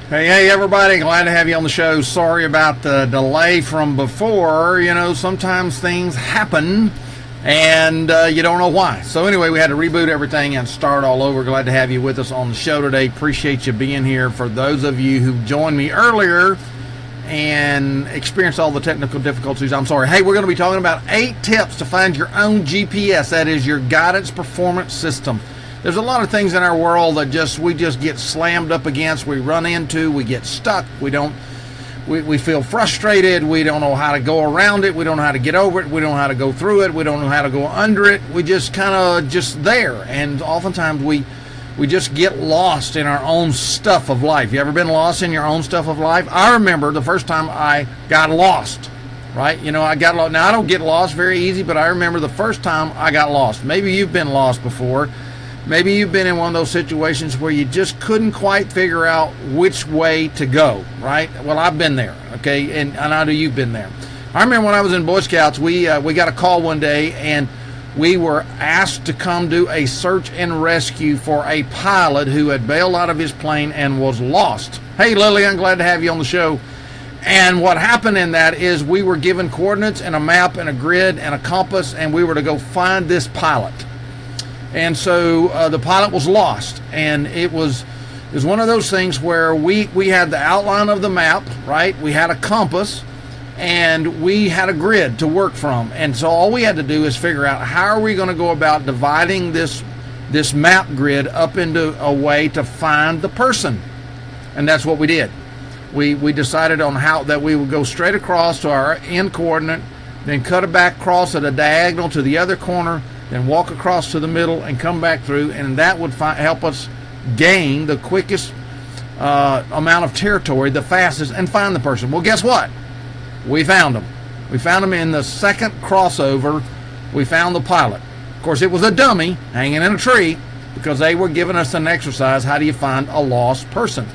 Hey everybody, glad to have you on the show. Sorry about the delay from before. You know, sometimes things happen and you don't know why. So anyway, we had to reboot everything and start all over. Glad to have you with us on the show today. Appreciate you being here. For those of you who joined me earlier and experienced all the technical difficulties, I'm sorry. Hey, we're going to be talking about 8 tips to find your own GPS. That is your guidance performance system. There's a lot of things in our world that we just get slammed up against, we run into, we get stuck, we feel frustrated, we don't know how to go around it, we don't know how to get over it, we don't know how to go through it, we don't know how to go under it, we just kind of just there, and oftentimes we just get lost in our own stuff of life. You ever been lost in your own stuff of life? I remember the first time I got lost, right? You know, I got lost. Now, I don't get lost very easy, but I remember the first time I got lost. Maybe you've been lost before. Maybe you've been in one of those situations where you just couldn't quite figure out which way to go, right? Well, I've been there, okay, and I know you've been there. I remember when I was in Boy Scouts, we got a call one day, and we were asked to come do a search and rescue for a pilot who had bailed out of his plane and was lost. Hey, Lillian, glad to have you on the show. And what happened in that is we were given coordinates and a map and a grid and a compass, and we were to go find this pilot. And so the pilot was lost, and it was one of those things where we had the outline of the map, right? We had a compass, and we had a grid to work from. And so all we had to do is figure out how are we going to go about dividing this map grid up into a way to find the person. And that's what we did. We decided on how that we would go straight across to our end coordinate, then cut it back across at a diagonal to the other corner, then walk across to the middle and come back through, and that would help us gain the quickest amount of territory, the fastest, and find the person. Well, guess what? We found them. We found them in the second crossover. We found the pilot. Of course, it was a dummy hanging in a tree because they were giving us an exercise, how do you find a lost person?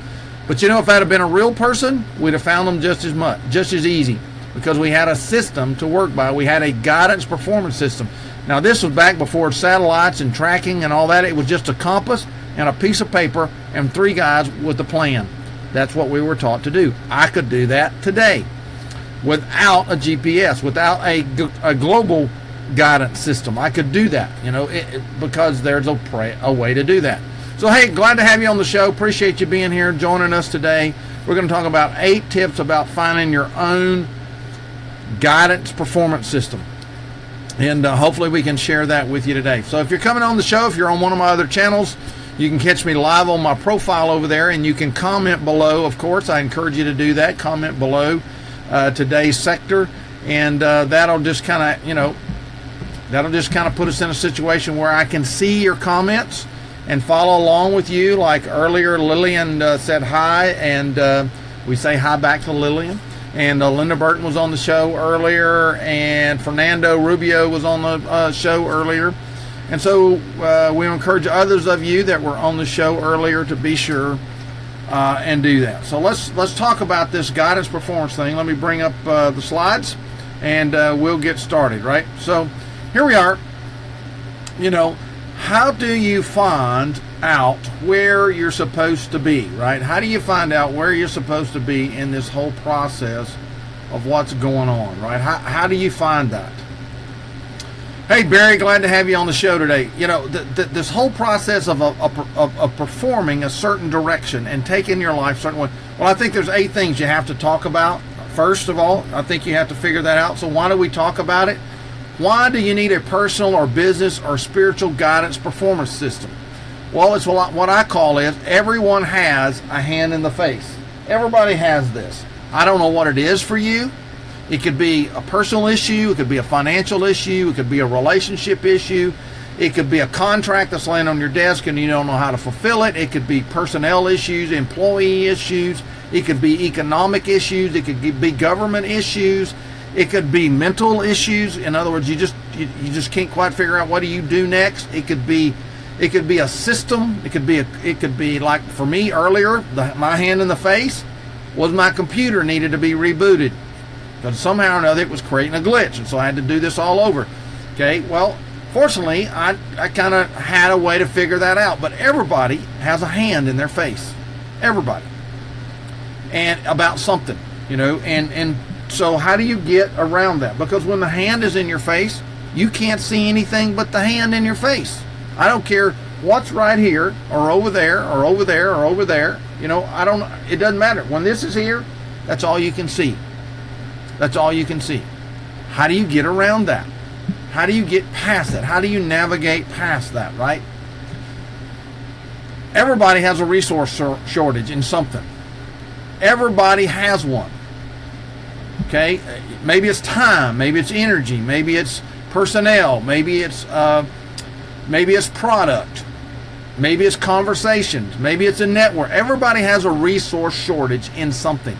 But you know, if that had been a real person, we'd have found them just as easy, because we had a system to work by. We had a guidance performance system. Now, this was back before satellites and tracking and all that. It was just a compass and a piece of paper and 3 guys with a plan. That's what we were taught to do. I could do that today without a GPS, without a global guidance system. I could do that, you know, because there's a way to do that. So, hey, glad to have you on the show. Appreciate you being here, joining us today. We're going to talk about 8 tips about finding your own guidance performance system. And hopefully we can share that with you today. So if you're coming on the show, if you're on one of my other channels, you can catch me live on my profile over there, and you can comment below. Of course, I encourage you to do that. Comment below today's sector, and that'll just kind of, you know, put us in a situation where I can see your comments and follow along with you. Like earlier, Lillian said hi, and we say hi back to Lillian. And Linda Burton was on the show earlier, and Fernando Rubio was on the show earlier. And so we encourage others of you that were on the show earlier to be sure and do that. So let's talk about this guidance performance thing. Let me bring up the slides, and we'll get started, right? So here we are. You know, how do you find out where you're supposed to be, right? How do you find out where you're supposed to be in this whole process of what's going on, right? How do you find that? Hey, Barry, glad to have you on the show today. You know, this whole process of performing a certain direction and taking your life a certain way. Well, I think there's 8 things you have to talk about. First of all, I think you have to figure that out. So why do we talk about it? Why do you need a personal or business or spiritual guidance performance system? Well, it's what I call is everyone has a hand in the face. Everybody has this. I don't know what it is for you. It could be a personal issue. It could be a financial issue. It could be a relationship issue. It could be a contract that's laying on your desk and you don't know how to fulfill it. It could be personnel issues, employee issues. It could be economic issues. It could be government issues. It could be mental issues. In other words, you just can't quite figure out what do you do next. It could be a system. It could be like for me earlier, my hand in the face was my computer needed to be rebooted because somehow or another it was creating a glitch, and so I had to do this all over. Okay, well, fortunately, I kind of had a way to figure that out. But everybody has a hand in their face, everybody, and about something, and so how do you get around that? Because when the hand is in your face, you can't see anything but the hand in your face. I don't care what's right here or over there or over there or over there. It doesn't matter. When this is here, that's all you can see. That's all you can see. How do you get around that? How do you get past that? How do you navigate past that, right? Everybody has a resource shortage in something. Everybody has one. Okay? Maybe it's time, maybe it's energy, maybe it's personnel, maybe it's product, maybe it's conversations, maybe it's a network. Everybody has a resource shortage in something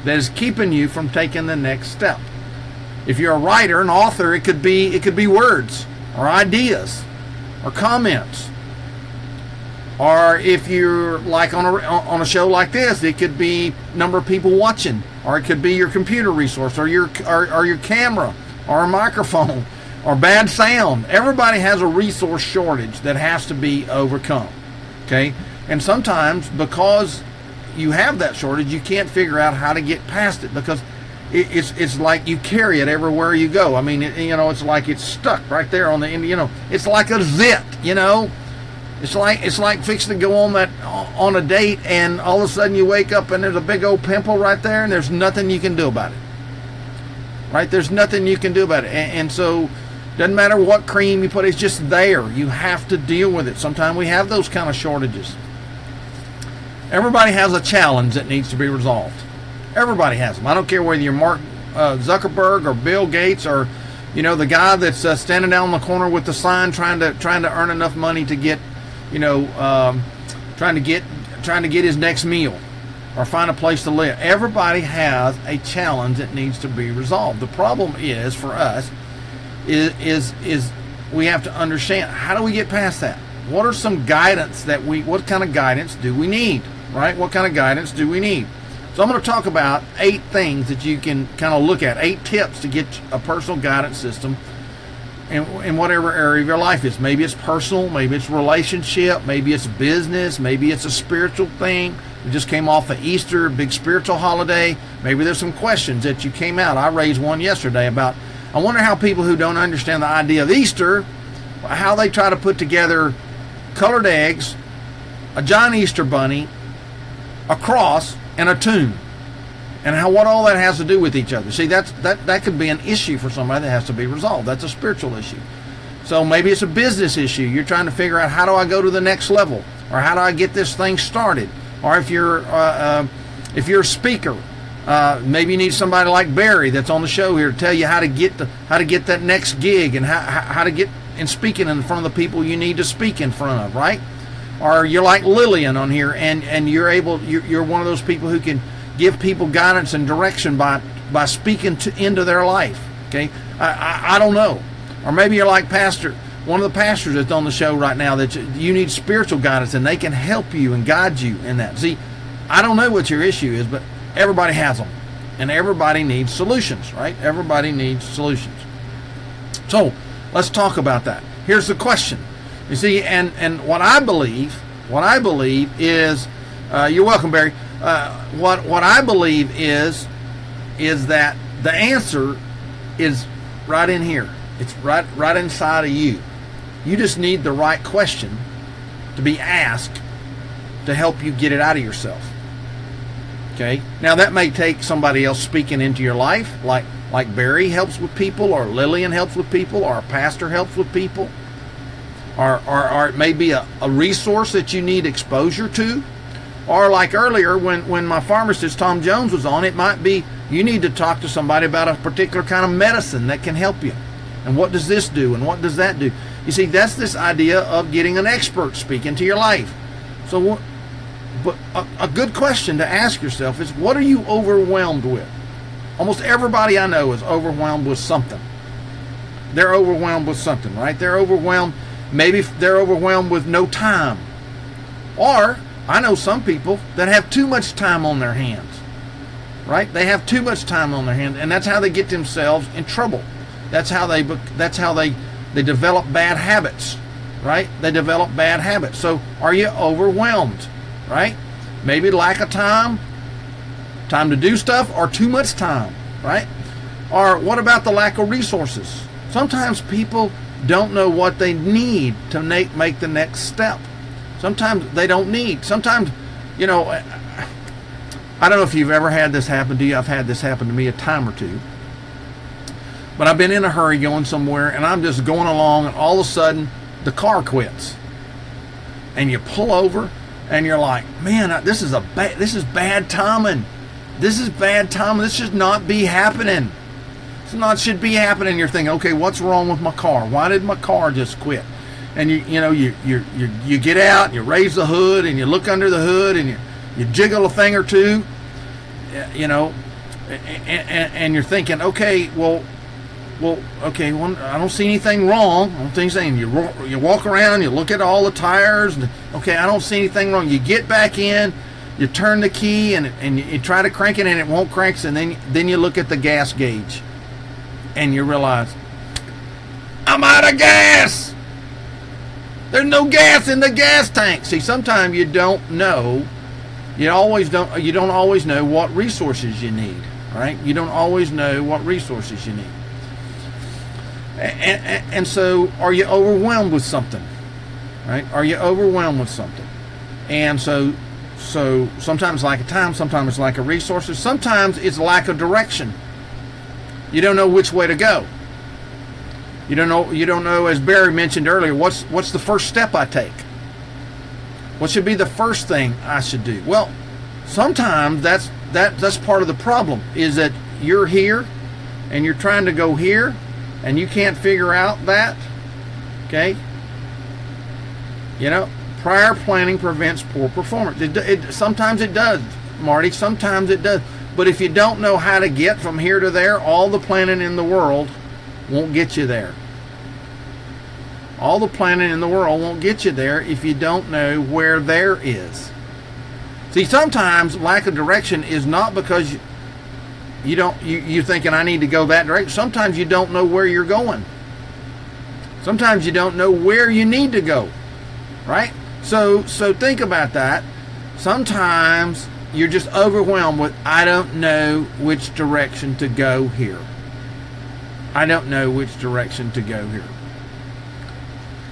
that is keeping you from taking the next step. If you're a writer, an author, it could be words or ideas or comments. Or if you're like on a show like this, it could be number of people watching, or it could be your computer resource, or your camera, or a microphone, or bad sound. Everybody has a resource shortage that has to be overcome. Okay, and sometimes because you have that shortage, you can't figure out how to get past it because it's like you carry it everywhere you go. I mean, it's like it's stuck right there on the end. It's like a zit. It's like fixing to go on a date, and all of a sudden you wake up and there's a big old pimple right there, and there's nothing you can do about it. Right? There's nothing you can do about it, and so doesn't matter what cream you put, it's just there. You have to deal with it. Sometimes we have those kind of shortages. Everybody has a challenge that needs to be resolved. Everybody has them. I don't care whether you're Mark Zuckerberg or Bill Gates or the guy that's standing down on the corner with the sign trying to earn enough money to get trying to get his next meal or find a place to live. Everybody has a challenge that needs to be resolved. The problem is for us is we have to understand, how do we get past that? What are some guidance what kind of guidance do we need, right? What kind of guidance do we need? So I'm going to talk about 8 things that you can kind of look at, 8 tips to get a personal guidance system in whatever area of your life is. Maybe it's personal, maybe it's relationship, maybe it's business, maybe it's a spiritual thing. We just came off of Easter, big spiritual holiday. Maybe there's some questions that you came out. I raised one yesterday about, I wonder how people who don't understand the idea of Easter, how they try to put together colored eggs, a giant Easter bunny, a cross, and a tomb, and what all that has to do with each other. See, that could be an issue for somebody that has to be resolved. That's a spiritual issue. So maybe it's a business issue. You're trying to figure out, how do I go to the next level, or how do I get this thing started? Or if you're a speaker, maybe you need somebody like Barry that's on the show here to tell you how to get that next gig, and how to get in speaking in front of the people you need to speak in front of, right? Or you're like Lillian on here, and you're one of those people who can give people guidance and direction by speaking into their life. Okay, I don't know. Or maybe you're like one of the pastors that's on the show right now, that you need spiritual guidance, and they can help you and guide you in that. See, I don't know what your issue is, but everybody has them, and everybody needs solutions, right? Everybody needs solutions. So let's talk about that. Here's the question. You see, and what I believe is, you're welcome, Barry. What I believe is that the answer is right in here. It's right inside of you. You just need the right question to be asked to help you get it out of yourself. Okay? Now that may take somebody else speaking into your life, like Barry helps with people, or Lillian helps with people, or a pastor helps with people. or it may be a resource that you need exposure to. Or like earlier when my pharmacist Tom Jones was on, it might be you need to talk to somebody about a particular kind of medicine that can help you. And what does this do? And what does that do? You see, that's this idea of getting an expert speak into your life. So, but a good question to ask yourself is, what are you overwhelmed with? Almost everybody I know is overwhelmed with something. They're overwhelmed with something, right? They're overwhelmed. Maybe they're overwhelmed with no time. Or I know some people that have too much time on their hands, right? They have too much time on their hands, and that's how they get themselves in trouble. That's how they develop bad habits, right? They develop bad habits. So are you overwhelmed, right? Maybe lack of time to do stuff, or too much time, right? Or what about the lack of resources? Sometimes people don't know what they need to make the next step. Sometimes they don't need. Sometimes, I don't know if you've ever had this happen to you. I've had this happen to me a time or two. But I've been in a hurry going somewhere, and I'm just going along, and all of a sudden, the car quits. And you pull over, and you're like, man, this is bad timing. This is bad timing. This should not be happening. Should be happening. You're thinking, okay, what's wrong with my car? Why did my car just quit? And you get out, and you raise the hood, and you look under the hood, and you jiggle a thing or two, and you're thinking, okay, I don't see anything wrong. I don't think anything. You walk around, you look at all the tires, and okay, I don't see anything wrong. You get back in, you turn the key, and you try to crank it, and it won't crank. And then you look at the gas gauge, and you realize, I'm out of gas. There's no gas in the gas tank. See, sometimes you don't know. You don't always know what resources you need, right? You don't always know what resources you need. And so, are you overwhelmed with something, right? Are you overwhelmed with something? And so sometimes lack of time, sometimes it's lack of resources, sometimes it's lack of direction. You don't know which way to go. You don't know, as Barry mentioned earlier, what's the first step I take? What should be the first thing I should do? Well, sometimes that's part of the problem, is that you're here and you're trying to go here and you can't figure out that. Okay? Prior planning prevents poor performance. Sometimes it does, Marty. Sometimes it does. But if you don't know how to get from here to there, all the planning in the world won't get you there. All the planning in the world won't get you there if you don't know where there is. See, sometimes lack of direction is not because you're thinking I need to go that direction. Sometimes you don't know where you're going. Sometimes you don't know where you need to go, right? So think about that. Sometimes you're just overwhelmed with, I don't know which direction to go here. I don't know which direction to go here.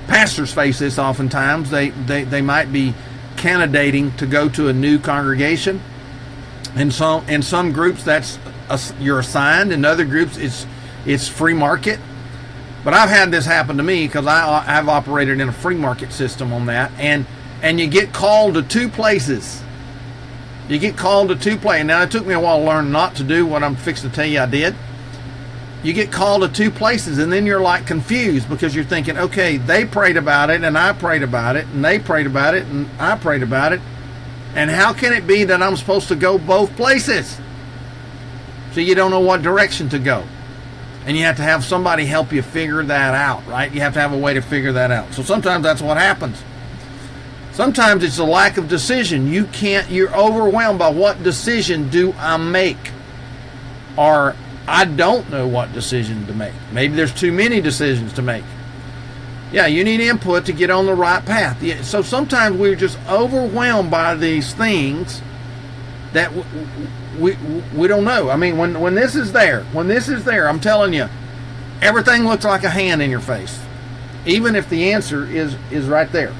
Pastors face this oftentimes. They might be candidating to go to a new congregation. In some groups you're assigned. In other groups it's free market. But I've had this happen to me because I've operated in a free market system on that. And you get called to two places. You get called to two places. Now, it took me a while to learn not to do what I'm fixing to tell you I did. You get called to two places, and then you're like confused because you're thinking, okay, they prayed about it, and I prayed about it, and they prayed about it, and I prayed about it. And how can it be that I'm supposed to go both places? So you don't know what direction to go. And you have to have somebody help you figure that out, right? You have to have a way to figure that out. So sometimes that's what happens. Sometimes it's a lack of decision. You're overwhelmed by what decision do I make? Or I don't know what decision to make. Maybe there's too many decisions to make. Yeah, you need input to get on the right path. Yeah, so sometimes we're just overwhelmed by these things that we don't know. I mean, when this is there, I'm telling you, everything looks like a hand in your face. Even if the answer is right there.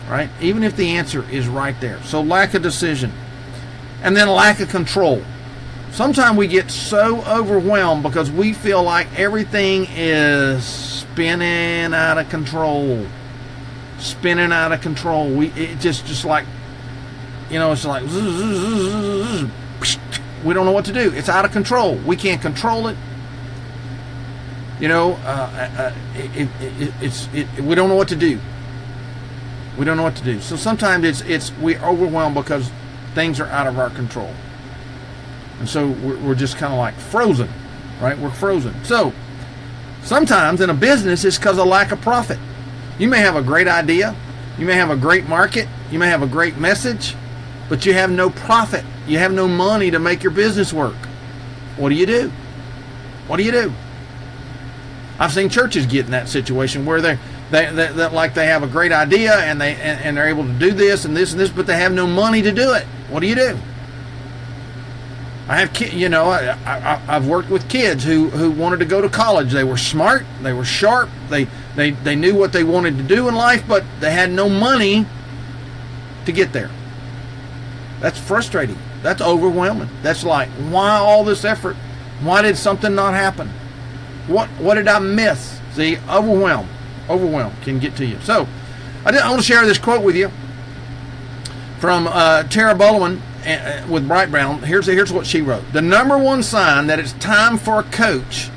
Right? Even if the answer is right there. So lack of decision. And then lack of control. Sometimes we get so overwhelmed because we feel like everything is spinning out of control. Spinning out of control. It just like, it's like, we don't know what to do. It's out of control. We can't control it. We don't know what to do. We don't know what to do. So sometimes we're overwhelmed because things are out of our control. And so we're just kind of like frozen, right? We're frozen. So sometimes in a business, it's because of lack of profit. You may have a great idea. You may have a great market. You may have a great message, but you have no profit. You have no money to make your business work. What do you do? What do you do? I've seen churches get in that situation where they like they have a great idea and they're able to do this and this and this, but they have no money to do it. What do you do? I have I've worked with kids who wanted to go to college. They were smart, they were sharp, they knew what they wanted to do in life, but they had no money to get there. That's frustrating. That's overwhelming. That's like, why all this effort? Why did something not happen? What did I miss? See, overwhelm can get to you. So I want to share this quote with you from Tara Bullman with Bright Brown. Here's what she wrote. The number one sign that it's time for a coach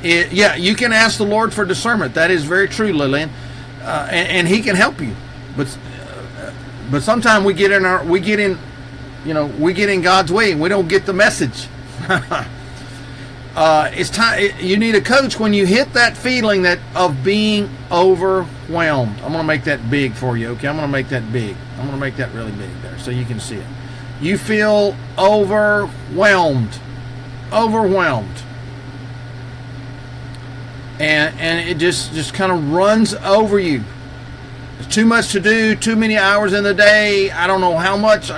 is, you can ask the Lord for discernment. That is very true, Lillian, and He can help you. But sometimes we get in God's way and we don't get the message. It's time. You need a coach when you hit that feeling of being overwhelmed. I'm going to make that big for you, okay? I'm going to make that big. I'm going to make that really big there so you can see it. You feel overwhelmed. And it just kind of runs over you. There's too much to do, too many hours in the day. I don't know how much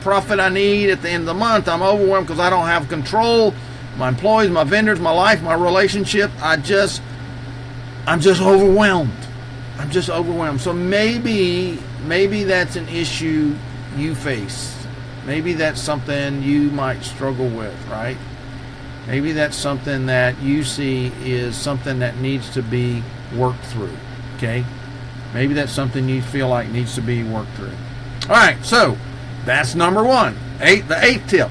profit I need at the end of the month. I'm overwhelmed because I don't have control. My employees, my vendors, my life, my relationship. I'm just overwhelmed. I'm just overwhelmed. So maybe that's an issue you face. Maybe that's something you might struggle with, right? Maybe that's something that you see is something that needs to be worked through, okay? Maybe that's something you feel like needs to be worked through. All right, so that's number one. The eighth tip.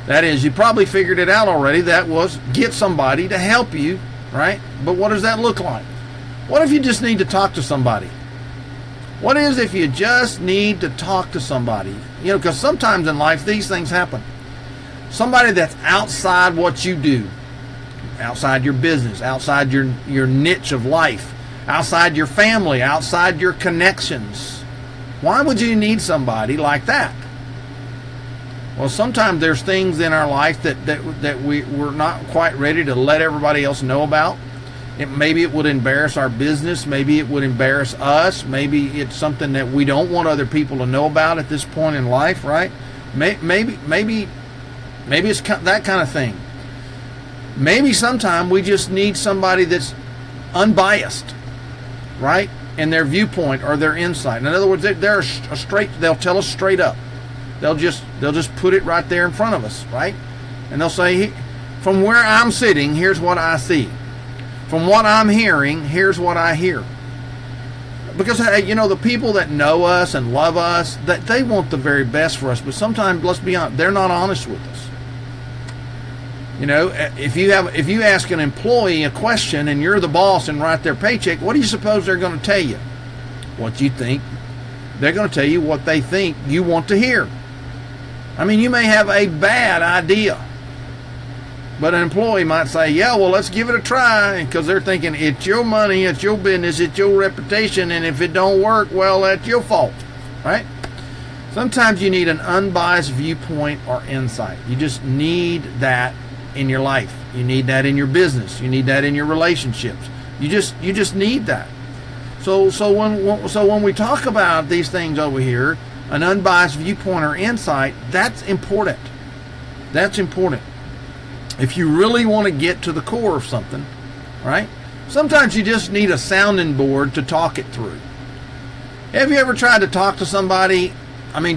That is, you probably figured it out already. That was get somebody to help you, right? But what does that look like? What if you just need to talk to somebody? What is if you just need to talk to somebody? Because sometimes in life these things happen. Somebody that's outside what you do, outside your business, outside your niche of life, outside your family, outside your connections. Why would you need somebody like that? Well, sometimes there's things in our life that we're not quite ready to let everybody else know about. Maybe it would embarrass our business. Maybe it would embarrass us. Maybe it's something that we don't want other people to know about at this point in life, right? Maybe it's that kind of thing. Maybe sometime we just need somebody that's unbiased, right? In their viewpoint or their insight. In other words, they'll tell us straight up. They'll just put it right there in front of us, right? And they'll say, from where I'm sitting, here's what I see. From what I'm hearing, here's what I hear. Because, the people that know us and love us, that they want the very best for us. But sometimes, let's be honest, they're not honest with us. If you ask an employee a question and you're the boss and write their paycheck, what do you suppose they're going to tell you? What you think. They're going to tell you what they think you want to hear. You may have a bad idea, but an employee might say, yeah, well, let's give it a try, because they're thinking it's your money, it's your business, it's your reputation, and if it don't work, well, that's your fault, right? Sometimes you need an unbiased viewpoint or insight. You just need that in your life. You need that in your business. You need that in your relationships. You just need that. So when we talk about these things over here, an unbiased viewpoint or insight, that's important. That's important. If you really want to get to the core of something, right? Sometimes you just need a sounding board to talk it through. Have you ever tried to talk to somebody,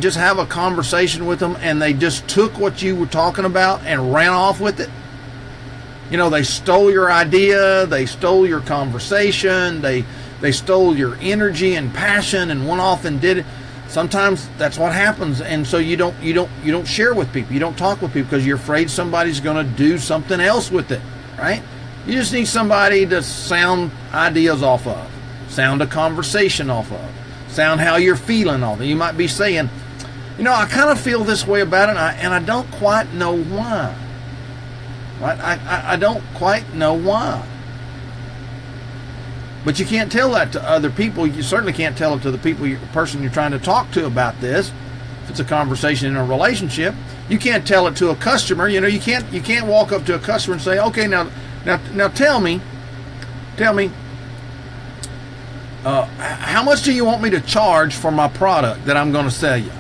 just have a conversation with them, and they just took what you were talking about and ran off with it? They stole your idea, they stole your conversation, they stole your energy and passion and went off and did it. Sometimes that's what happens, and so you don't share with people, you don't talk with people because you're afraid somebody's going to do something else with it, right? You just need somebody to sound ideas off of, sound a conversation off of, sound how you're feeling off of. You might be saying, I kind of feel this way about it, and I don't quite know why. Right? I don't quite know why. But you can't tell that to other people. You certainly can't tell it to the person you're trying to talk to about this. If it's a conversation in a relationship, you can't tell it to a customer. You can't walk up to a customer and say, okay, now tell me, how much do you want me to charge for my product that I'm going to sell you?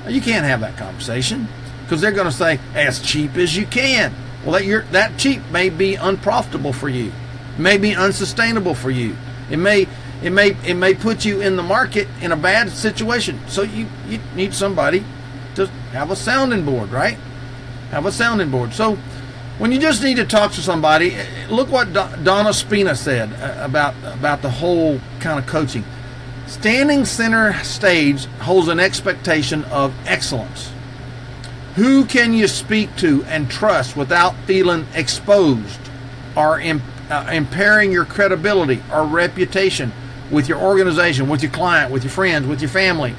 You can't have that conversation because they're going to say as cheap as you can. Well, that cheap may be unprofitable for you. It may be unsustainable for you. It may put you in the market in a bad situation. So you need somebody to have a sounding board, right? Have a sounding board. So when you just need to talk to somebody, look what Donna Spina said about the whole kind of coaching. Standing center stage holds an expectation of excellence. Who can you speak to and trust without feeling exposed or impairing your credibility or reputation with your organization, with your client, with your friends, with your family?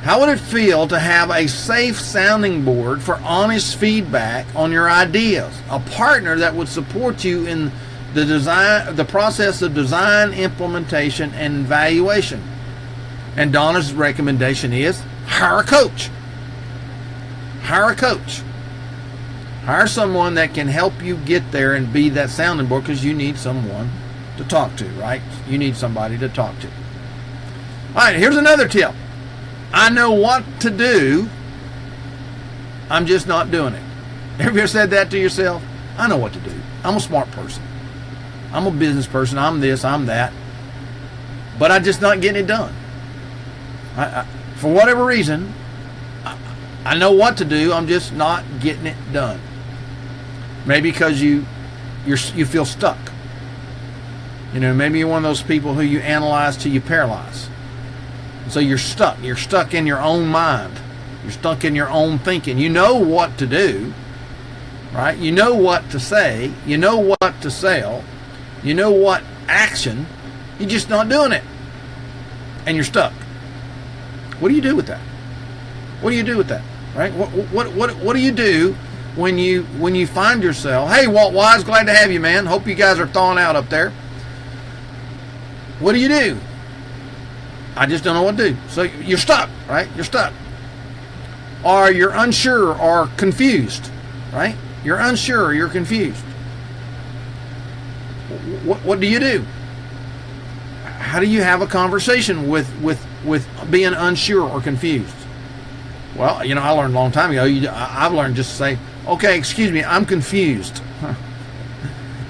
How would it feel to have a safe sounding board for honest feedback on your ideas? A partner that would support you in the process of design, implementation, and evaluation. And Donna's recommendation is hire a coach. Hire a coach. Hire someone that can help you get there and be that sounding board, because you need someone to talk to, right? You need somebody to talk to. All right, here's another tip. I know what to do, I'm just not doing it. Have you ever said that to yourself? I know what to do. I'm a smart person. I'm a business person. I'm this, I'm that. But I'm just not getting it done. For whatever reason, I know what to do. I'm just not getting it done. Maybe because you feel stuck. Maybe you're one of those people who you analyze till you paralyze. So you're stuck. You're stuck in your own mind. You're stuck in your own thinking. You know what to do, right? You know what to say. You know what to sell. You know what action. You're just not doing it. And you're stuck. What do you do with that? What do you do with that? Right? What do you do when you find yourself, hey, Walt Wise, glad to have you, man. Hope you guys are thawing out up there. What do you do? I just don't know what to do. So you're stuck, right? You're stuck. Or you're unsure or confused, right? You're unsure or you're confused. What do you do? How do you have a conversation with being unsure or confused? Well, I learned a long time ago. I've learned just to say, okay, excuse me, I'm confused.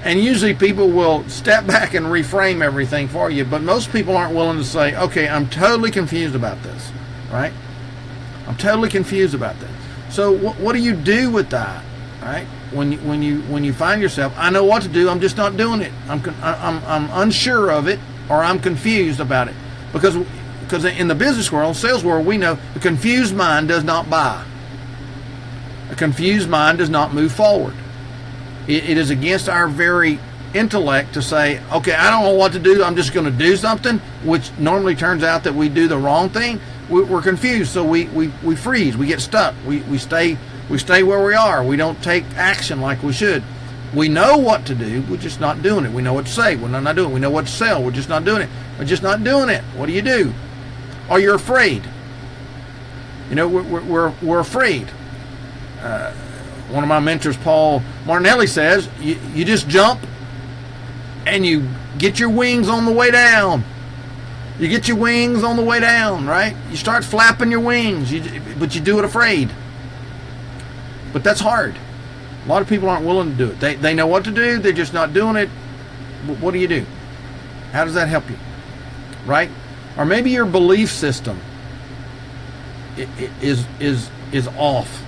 And usually people will step back and reframe everything for you, but most people aren't willing to say, okay, I'm totally confused about this, right? I'm totally confused about this. So what do you do with that, right? When you find yourself, I know what to do, I'm just not doing it. I'm unsure of it, or I'm confused about it, because in the business world, sales world, we know a confused mind does not buy. A confused mind does not move forward. It is against our very intellect to say, okay, I don't know what to do, I'm just going to do something, which normally turns out that we do the wrong thing. We're confused, so we freeze, we get stuck, we stay where we are, we don't take action like we should. We know what to do, we're just not doing it. We know what to say, we're not doing it. We know what to sell, we're just not doing it. We're just not doing it. What do? Or you're afraid. We're afraid. One of my mentors, Paul Martinelli, says you just jump and you get your wings on the way down. You get your wings on the way down, right? You start flapping your wings, but you do it afraid. But that's hard. A lot of people aren't willing to do it. They know what to do, they're just not doing it. What do you do? How does that help you? Right? Or maybe your belief system is off.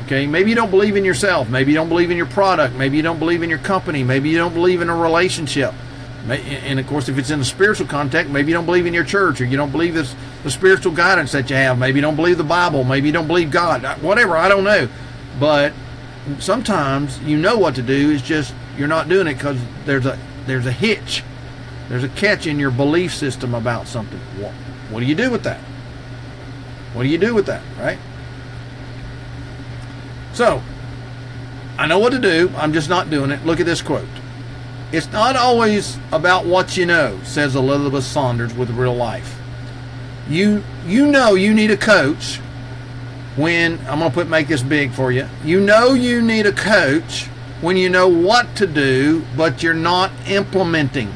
Okay, maybe you don't believe in yourself. Maybe you don't believe in your product. Maybe you don't believe in your company. Maybe you don't believe in a relationship. And of course, if it's in a spiritual context, maybe you don't believe in your church, or you don't believe the spiritual guidance that you have. Maybe you don't believe the Bible. Maybe you don't believe God. Whatever, I don't know. But sometimes you know what to do. It's just you're not doing it because there's a hitch. There's a catch in your belief system about something. What do you do with that? What do you do with that, right? So, I know what to do. I'm just not doing it. Look at this quote. It's not always about what you know, says Elizabeth Saunders with Real Life. You know you need a coach when, I'm going to make this big for you. You know you need a coach when you know what to do, but you're not implementing,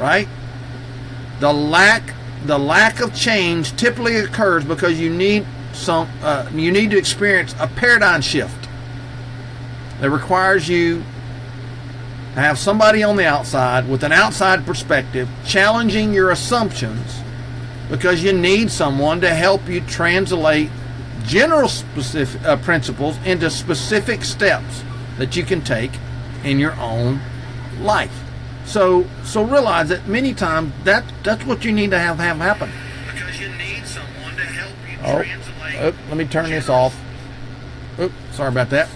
right? The lack of change typically occurs because you need to experience a paradigm shift that requires you to have somebody on the outside with an outside perspective challenging your assumptions, because you need someone to help you translate general specific principles into specific steps that you can take in your own life. So realize that many times that's what you need to have happen. Because you need someone to help you translate. Let me turn this off. Sorry about that.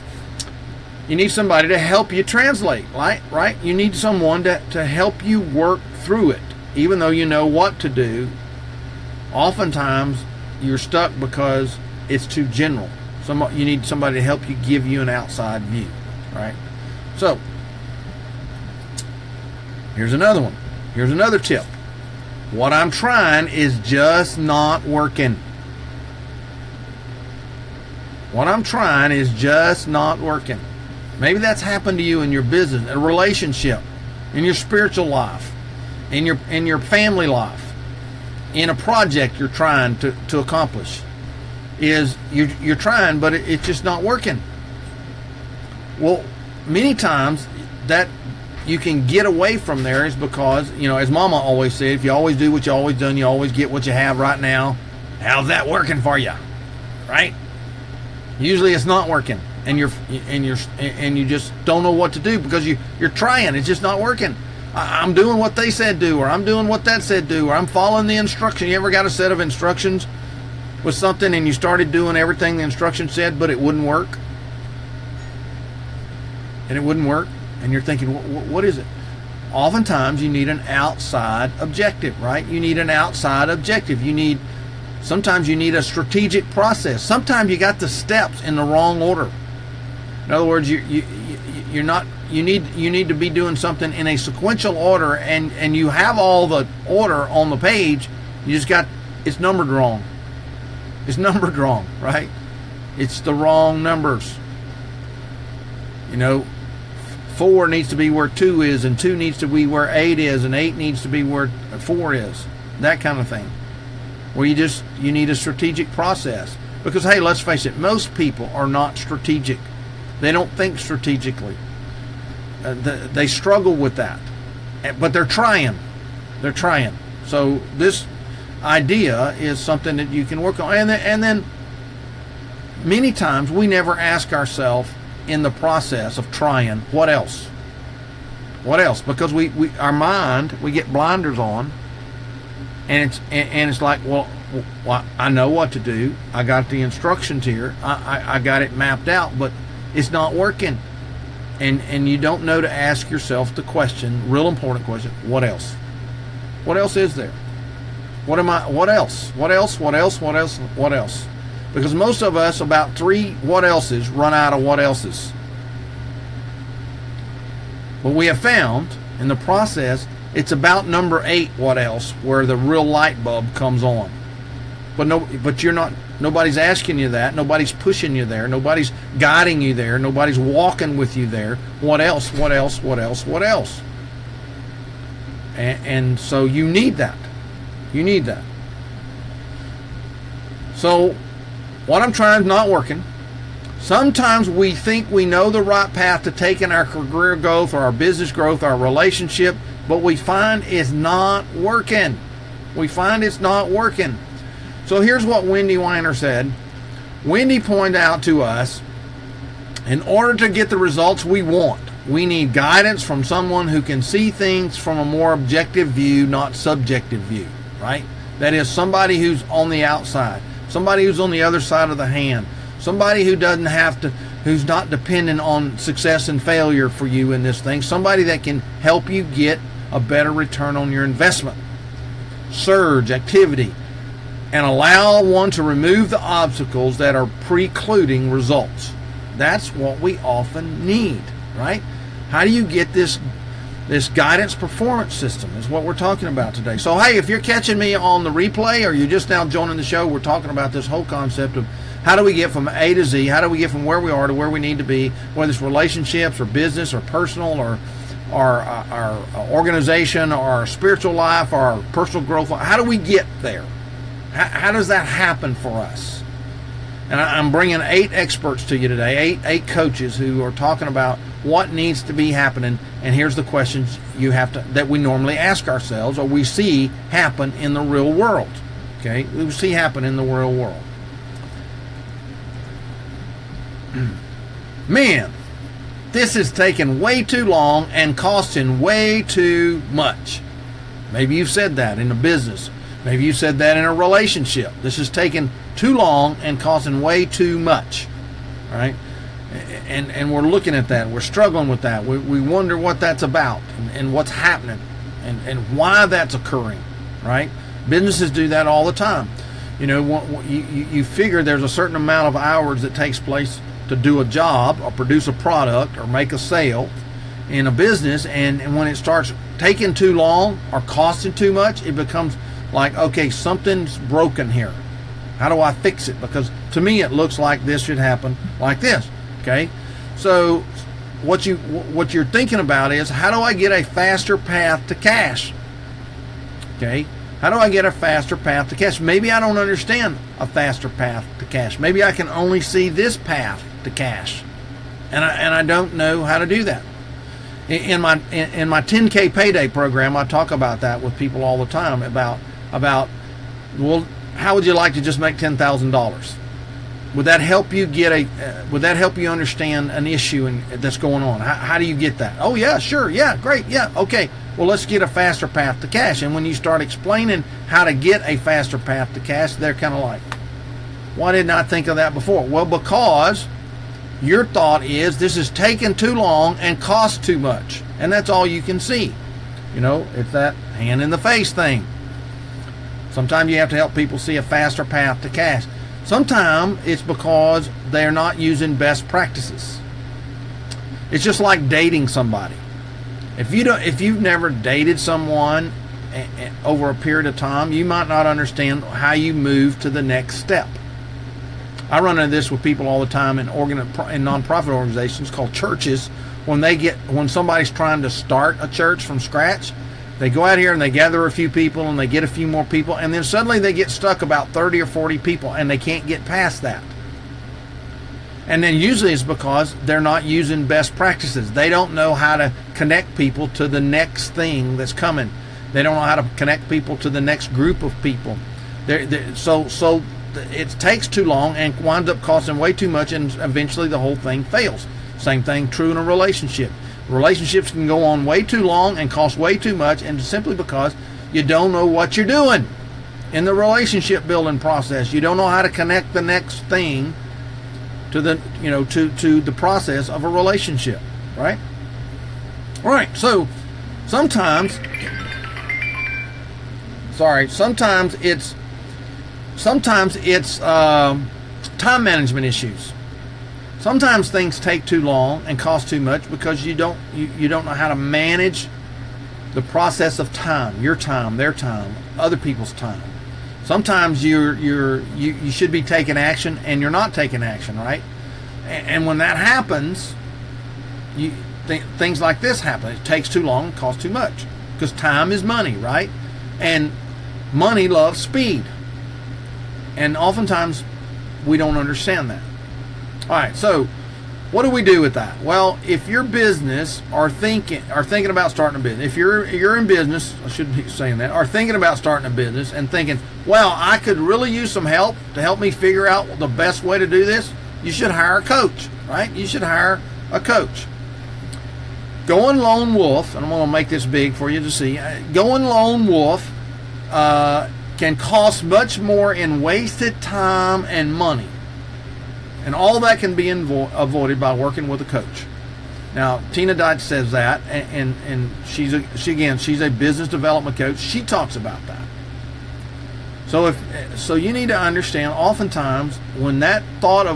You need somebody to help you translate, right? You need someone to help you work through it. Even though you know what to do, oftentimes you're stuck because it's too general. You need somebody to help you, give you an outside view, right? So, here's another one. Here's another tip. What I'm trying is just not working. What I'm trying is just not working. Maybe that's happened to you in your business, a relationship, in your spiritual life, in your family life, in a project you're trying to accomplish. You're trying, but it's just not working. Well, many times that you can get away from there is because, as Mama always said, if you always do what you always done, you always get what you have right now. How's that working for you? Right? Usually it's not working, and you just don't know what to do because you're trying. It's just not working. I'm doing what they said do, or I'm doing what that said do, or I'm following the instruction. You ever got a set of instructions with something and you started doing everything the instruction said, but it wouldn't work? And it wouldn't work, and you're thinking, what is it? Oftentimes you need an outside objective, right? You need an outside objective. Sometimes you need a strategic process. Sometimes you got the steps in the wrong order. In other words, you need to be doing something in a sequential order, and you have all the order on the page. It's numbered wrong. It's numbered wrong, right? It's the wrong numbers. 4 needs to be where 2 is, and 2 needs to be where 8 is, and 8 needs to be where 4 is. That kind of thing. Where you need a strategic process. Because, hey, let's face it, most people are not strategic. They don't think strategically. They struggle with that. But they're trying. They're trying. So this idea is something that you can work on. And then many times we never ask ourselves in the process of trying, what else? What else? Because our mind, we get blinders on, and it's like, well, I know what to do. I got the instructions here. I got it mapped out, but it's not working. And you don't know to ask yourself the question, real important question, what else? What else is there? What else? What else? What else? What else? What else? Because most of us, about 3 what else's, run out of what else's. But we have found in the process, it's about number 8 what else, where the real light bulb comes on. But nobody's asking you that. Nobody's pushing you there. Nobody's guiding you there. Nobody's walking with you there. What else? What else? What else? What else? And so you need that. You need that. So what I'm trying is not working. Sometimes we think we know the right path to take in our career growth or our business growth, our relationship, but we find it's not working. We find it's not working. So here's what Wendy Weiner said. Wendy pointed out to us In order to get the results we want, we need guidance from someone who can see things from a more objective view, not subjective view, right? That is, somebody who's on the outside, somebody who's on the other side of the hand, somebody who doesn't have to, who's not dependent on success and failure for you in this thing, somebody that can help you get a better return on your investment. Surge activity and allow one to remove the obstacles that are precluding results. That's what we often need, right? How do you get this guidance performance system is what we're talking about today. So, hey, if you're catching me on the replay or you're just now joining the show, we're talking about this whole concept of how do we get from A to Z, how do we get from where we are to where we need to be, whether it's relationships or business or personal or our organization or our spiritual life or our personal growth. How do we get there? How does that happen for us? And I'm bringing 8 experts to you today, eight coaches who are talking about what needs to be happening. And here's the questions you have to, that we normally ask ourselves or we see happen in the real world. Okay, we see happen in the real world. Man, this is taking way too long and costing way too much. Maybe you've said that in a business. Maybe you said that in a relationship. This is taking too long and costing way too much, right? And we're looking at that. We're struggling with that. We wonder what that's about and what's happening and why that's occurring, right? Businesses do that all the time. You know, you figure there's a certain amount of hours that takes place to do a job or produce a product or make a sale in a business, and when it starts taking too long or costing too much, it becomes like, okay, something's broken here. How do I fix it? Because to me, it looks like this should happen like this. Okay, so what you're thinking about is, how do I get a faster path to cash? Okay, how do I get a faster path to cash? Maybe I don't understand a faster path to cash. Maybe I can only see this path to cash, and I don't know how to do that. In my 10K payday program, I talk about that with people all the time about well, how would you like to just make $10,000? Would that help you would that help you understand an issue that's going on? How do you get that? Oh yeah, sure, yeah, great, yeah, okay. Well, let's get a faster path to cash. And when you start explaining how to get a faster path to cash, they're kind of like, why didn't I think of that before? Well, because your thought is this is taking too long and costs too much, and that's all you can see. You know, it's that hand in the face thing. Sometimes you have to help people see a faster path to cash. Sometimes it's because they're not using best practices. It's just like dating somebody. If you've never dated someone over a period of time, you might not understand how you move to the next step. I run into this with people all the time in nonprofit organizations called churches. When somebody's trying to start a church from scratch, they go out here and they gather a few people and they get a few more people, and then suddenly they get stuck about 30 or 40 people and they can't get past that. And then usually it's because they're not using best practices. They don't know how to connect people to the next thing that's coming. They don't know how to connect people to the next group of people. So it takes too long and winds up costing way too much, and eventually the whole thing fails. Same thing true in a relationship. Relationships can go on way too long and cost way too much, and simply because you don't know what you're doing in the relationship building process. You don't know how to connect the next thing to the to the process of a relationship, right? Right. So sometimes it's time management issues. Sometimes things take too long and cost too much because you don't know how to manage the process of time, your time, their time, other people's time. Sometimes you should be taking action and you're not taking action, right? And when that happens, things like this happen. It takes too long and costs too much because time is money, right? And money loves speed. And oftentimes we don't understand that. All right, so what do we do with that? Well, if your business are thinking about starting a business, if you're in business, I shouldn't be saying that, are thinking about starting a business and thinking, well, I could really use some help to help me figure out the best way to do this. you should hire a coach, right? You should hire a coach. Going lone wolf, and I'm going to make this big for you to see. Going lone wolf can cost much more in wasted time and money. And all that can be avoided by working with a coach. Now, Tina Deitch says that, and she's a business development coach. She talks about that. So you need to understand, oftentimes when that thought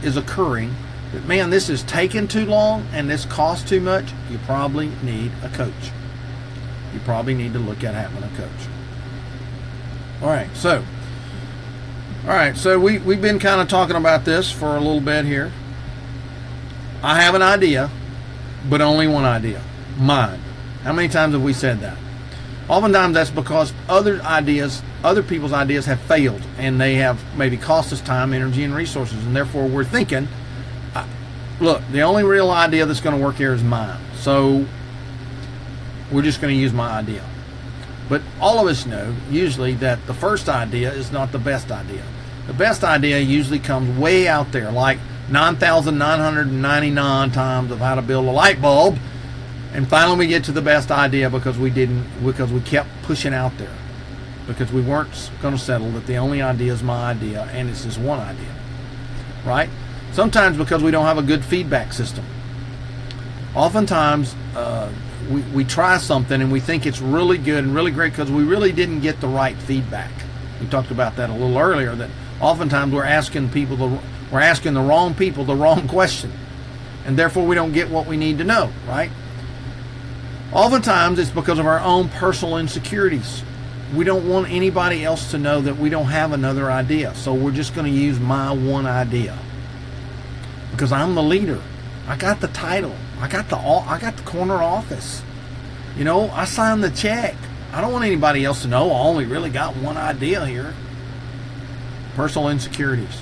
is occurring, that man, this is taking too long and this costs too much, you probably need a coach. You probably need to look at having a coach. All right, so we've been kind of talking about this for a little bit here. I have an idea, but only one idea, mine. How many times have we said that? Oftentimes that's because other people's ideas have failed, and they have maybe cost us time, energy, and resources, and therefore we're thinking, look, the only real idea that's going to work here is mine, so we're just going to use my idea. But all of us know usually that the first idea is not the best idea. The best idea usually comes way out there, like 9,999 times of how to build a light bulb, and finally we get to the best idea because we kept pushing out there, because we weren't going to settle that the only idea is my idea and it's just one idea, right? Sometimes because we don't have a good feedback system. Oftentimes we try something and we think it's really good and really great because we really didn't get the right feedback. We talked about that a little earlier, that oftentimes we're asking the wrong people the wrong question, and therefore we don't get what we need to know, right? Oftentimes it's because of our own personal insecurities. We don't want anybody else to know that we don't have another idea, so we're just going to use my one idea because I'm the leader. I got the title. I got the corner office. You know, I signed the check. I don't want anybody else to know I only really got one idea here. Personal insecurities.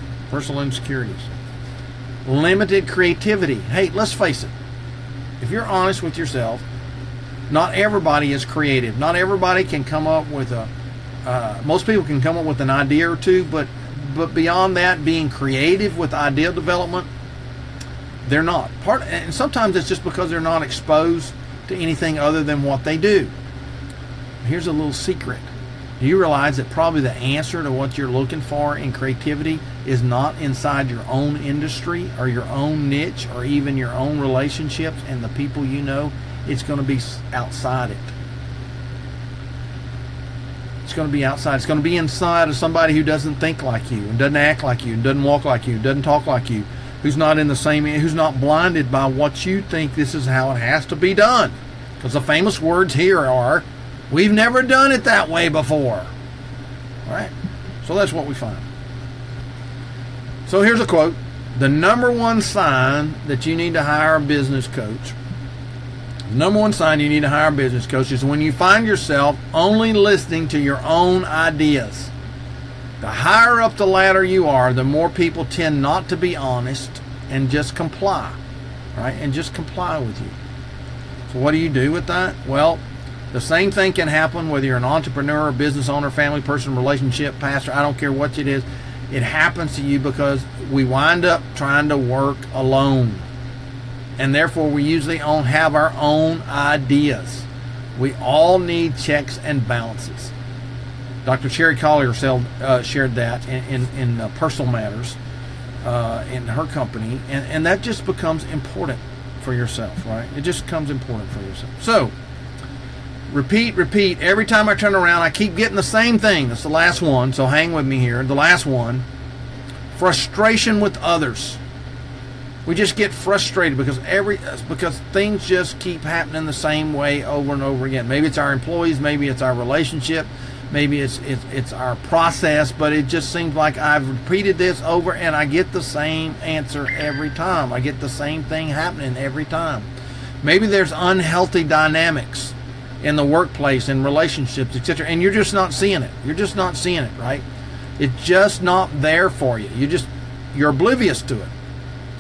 Limited creativity. Hey, let's face it. If you're honest with yourself, not everybody is creative. Not everybody can come up with most people can come up with an idea or two, but beyond that, being creative with idea development, they're not. And sometimes it's just because they're not exposed to anything other than what they do. Here's a little secret. Do you realize that probably the answer to what you're looking for in creativity is not inside your own industry or your own niche or even your own relationships and the people you know? It's going to be outside it. It's going to be outside. It's going to be inside of somebody who doesn't think like you and doesn't act like you and doesn't walk like you and doesn't talk like you, who's not blinded by what you think this is how it has to be done. Because the famous words here are, we've never done it that way before. All right? So that's what we find. So here's a quote. The number one sign that you need to hire a business coach, is when you find yourself only listening to your own ideas. The higher up the ladder you are, the more people tend not to be honest and just comply, right? And just comply with you. So what do you do with that? Well, the same thing can happen whether you're an entrepreneur, business owner, family person, relationship, pastor, I don't care what it is. It happens to you because we wind up trying to work alone. And therefore we usually don't have our own ideas. We all need checks and balances. Dr. Sherry Collier shared that in Personal Matters in her company, and that just becomes important for yourself, right? It just becomes important for yourself. So, repeat. Every time I turn around, I keep getting the same thing. That's the last one, so hang with me here. The last one, frustration with others. We just get frustrated because things just keep happening the same way over and over again. Maybe it's our employees, maybe it's our relationship, maybe it's our process, but it just seems like I've repeated this over and I get the same answer every time. I get the same thing happening every time. Maybe there's unhealthy dynamics in the workplace, in relationships, etc., and you're just not seeing it. You're just not seeing it, right? It's just not there for you. You're oblivious to it.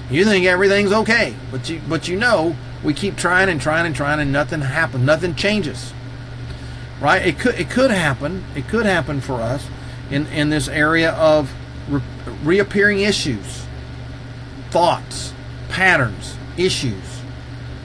You think everything's okay, but you know we keep trying and nothing happens. Nothing changes, right? It could happen. It could happen for us in this area of reappearing issues. thoughts, patterns, issues.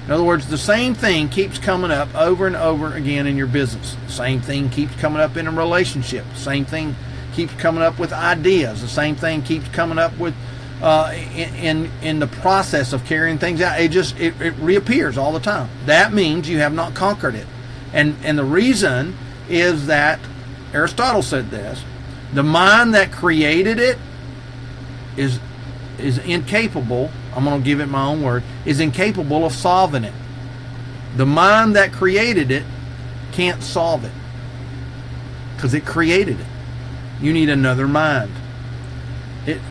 In other words, the same thing keeps coming up over and over again in your business. The same thing keeps coming up in a relationship. The same thing keeps coming up with ideas. The same thing keeps coming up with in the process of carrying things out. It reappears all the time. That means you have not conquered it. And the reason is that Aristotle said this: the mind that created it is incapable. I'm going to give it my own word, is incapable of solving it. The mind that created it can't solve it because it created it. You need another mind.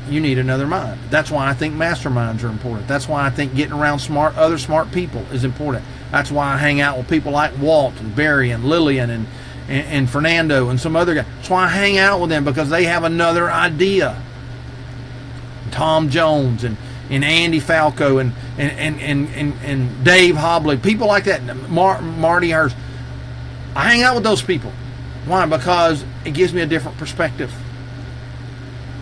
You need another mind. That's why I think masterminds are important. That's why I think getting around other smart people is important. That's why I hang out with people like Walt and Barry and Lillian and Fernando and some other guys. That's why I hang out with them, because they have another idea. Tom Jones and Andy Falco and Dave Hobley, people like that, Marty Hurst. I hang out with those people. Why? Because it gives me a different perspective.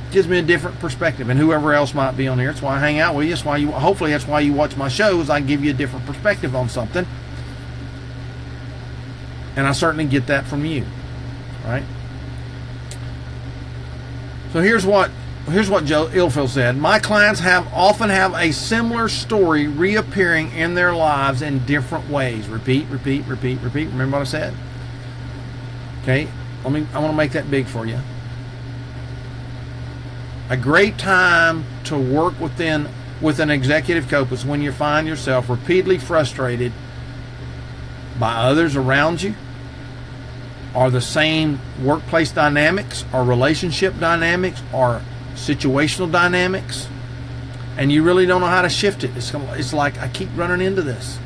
It gives me a different perspective, and whoever else might be on here. That's why I hang out with you. That's why hopefully that's why you watch my shows. I give you a different perspective on something, and I certainly get that from you, right? So here's what Joe Ilfield said. My clients often have a similar story reappearing in their lives in different ways. Repeat. Remember what I said? Okay, I want to make that big for you. A great time to work with an executive coach is when you find yourself repeatedly frustrated by others around you, or the same workplace dynamics, or relationship dynamics, or situational dynamics, and you really don't know how to shift it. It's like, I keep running into this.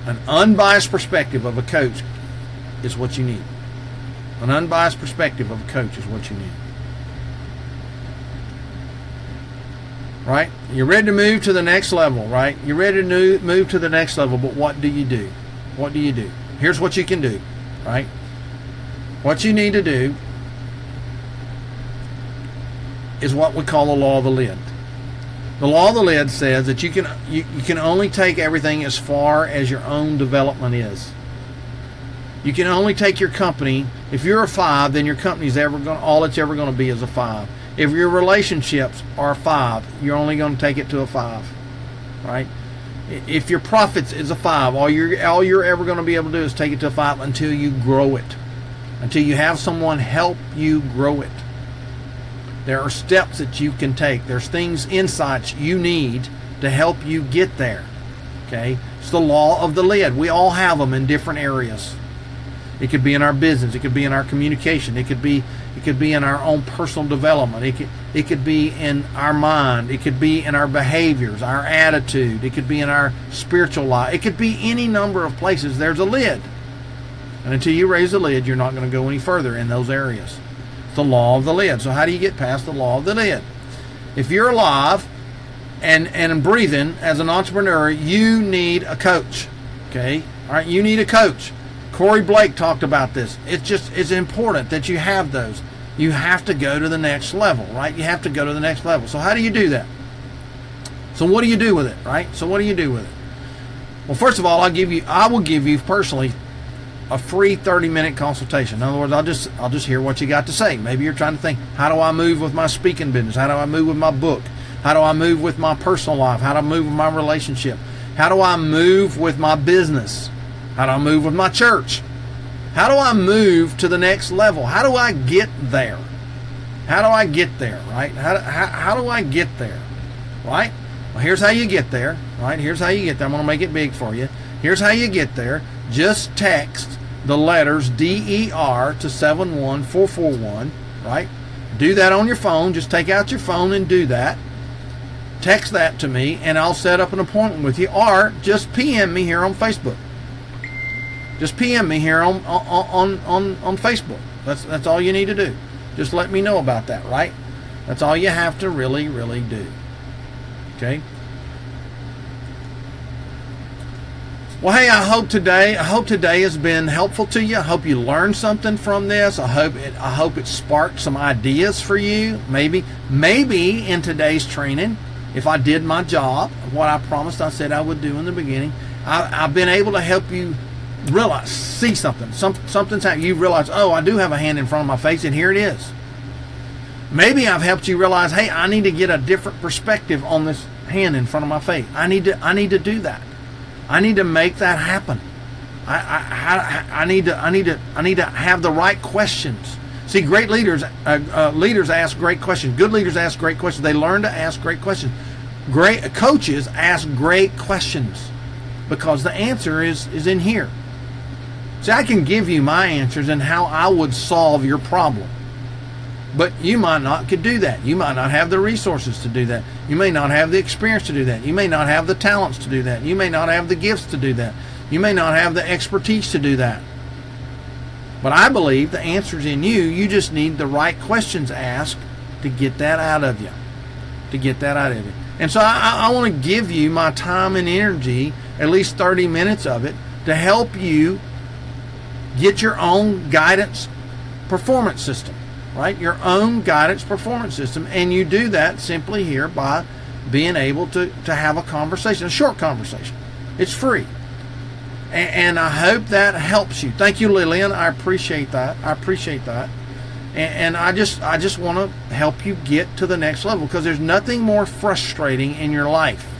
An unbiased perspective of a coach is what you need. An unbiased perspective of a coach is what you need. Right? You're ready to move to the next level, right? You're ready to move to the next level, but what do you do? What do you do? Here's what you can do, right? What you need to do is what we call the law of the lid. The law of the lid says that you can only take everything as far as your own development is. You can only take your company. If you're a 5, then your company's all it's ever going to be is a 5. If your relationships are a 5, you're only going to take it to a 5, right? If your profits is a 5, all you're ever going to be able to do is take it to a 5 until you grow it, until you have someone help you grow it. There are steps that you can take. There's things, insights you need to help you get there. Okay? It's the law of the lid. We all have them in different areas. It could be in our business. It could be in our communication. It could be in our own personal development. It could be in our mind. It could be in our behaviors, our attitude. It could be in our spiritual life. It could be any number of places. There's a lid. And until you raise the lid, you're not going to go any further in those areas. The law of the lid. So how do you get past the law of the lid? If you're alive and breathing as an entrepreneur, you need a coach. Okay? All right, you need a coach. Corey Blake talked about this. It's important that you have those. You have to go to the next level, right? You have to go to the next level. So how do you do that? So what do you do with it, right? So what do you do with it? Well, first of all, I will give you personally a free 30-minute consultation. In other words, I'll just hear what you got to say. Maybe you're trying to think, how do I move with my speaking business? How do I move with my book? How do I move with my personal life? How do I move with my relationship? How do I move with my business? How do I move with my church? How do I move to the next level? How do I get there? How do I get there, right? How do I get there, right? Well, here's how you get there, right? Here's how you get there. I'm going to make it big for you. Here's how you get there. Just text the letters DER to 71441, right? Do that on your phone. Just take out your phone and do that. Text that to me, and I'll set up an appointment with you, or just PM me here on Facebook. Just PM me here on Facebook. That's all you need to do. Just let me know about that, right? That's all you have to really do. Okay? Well, hey, I hope today has been helpful to you. I hope you learned something from this. I hope it sparked some ideas for you. Maybe in today's training, if I did my job, what I promised I said I would do in the beginning, I've been able to help you realize, see something. Something's happening. You realize, oh, I do have a hand in front of my face, and here it is. Maybe I've helped you realize, hey, I need to get a different perspective on this hand in front of my face. I need to do that. I need to make that happen. I need to have the right questions. See, great leaders ask great questions. Good leaders ask great questions. They learn to ask great questions. Great coaches ask great questions because the answer is in here. See, I can give you my answers and how I would solve your problem. But you might not could do that. You might not have the resources to do that. You may not have the experience to do that. You may not have the talents to do that. You may not have the gifts to do that. You may not have the expertise to do that. But I believe the answer's in you. You just need the right questions asked to get that out of you. To get that out of you. And so I want to give you my time and energy, at least 30 minutes of it, to help you get your own guidance performance system. Right? Your own guidance performance system. And you do that simply here by being able to have a conversation, a short conversation. It's free. And I hope that helps you. Thank you, Lillian. I appreciate that. And I just want to help you get to the next level, because there's nothing more frustrating in your life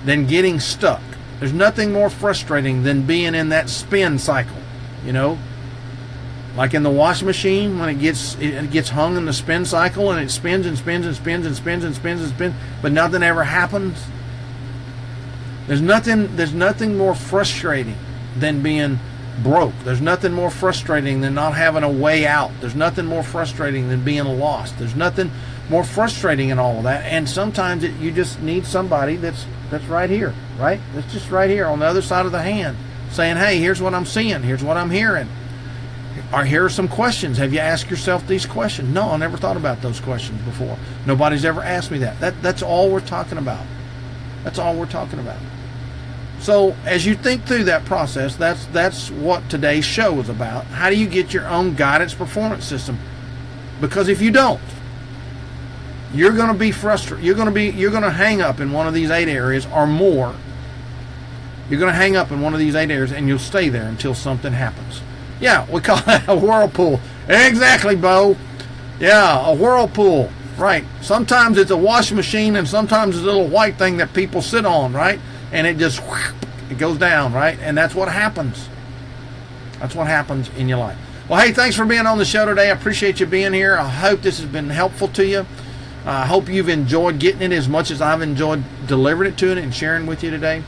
than getting stuck. There's nothing more frustrating than being in that spin cycle, you know? Like in the washing machine, when it gets hung in the spin cycle and it spins and spins and spins and spins and spins and spins, but nothing ever happens. There's nothing more frustrating than being broke. There's nothing more frustrating than not having a way out. There's nothing more frustrating than being lost. There's nothing more frustrating in all of that. And sometimes you just need somebody that's right here, right? That's just right here on the other side of the hand, saying, hey, here's what I'm seeing. Here's what I'm hearing. Or here are some questions. Have you asked yourself these questions? No, I never thought about those questions before. Nobody's ever asked me that. That's all we're talking about. That's all we're talking about. So as you think through that process, that's what today's show is about. How do you get your own guidance performance system? Because if you don't, you're going to be frustrated. You're going to hang up in one of these 8 areas or more. You're going to hang up in one of these 8 areas, and you'll stay there until something happens. Yeah, we call that a whirlpool. Exactly, Bo. Yeah, a whirlpool. Right. Sometimes it's a washing machine, and sometimes it's a little white thing that people sit on, right? And it just, it goes down, right? And that's what happens. That's what happens in your life. Well, hey, thanks for being on the show today. I appreciate you being here. I hope this has been helpful to you. I hope you've enjoyed getting it as much as I've enjoyed delivering it to you and sharing with you today.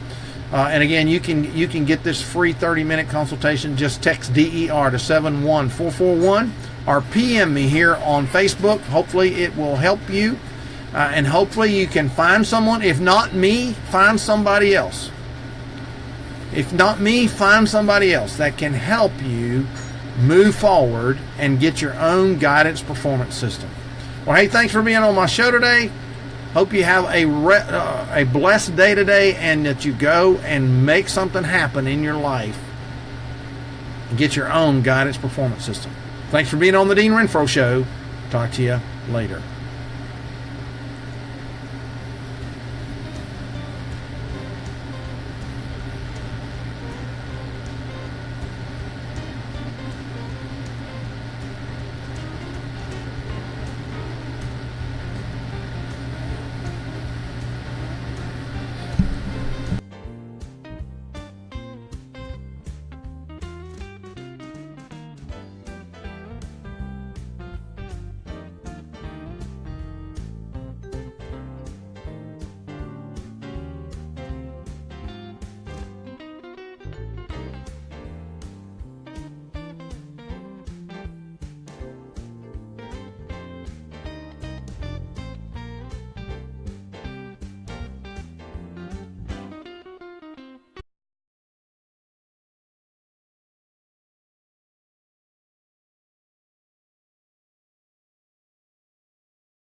And again, you can get this free 30-minute consultation. Just text DER to 71441 or PM me here on Facebook. Hopefully it will help you. And hopefully you can find someone. If not me, find somebody else. If not me, find somebody else that can help you move forward and get your own guidance performance system. Well, hey, thanks for being on my show today. Hope you have a blessed day today, and that you go and make something happen in your life and get your own guidance performance system. Thanks for being on the Dean Renfro Show. Talk to you later.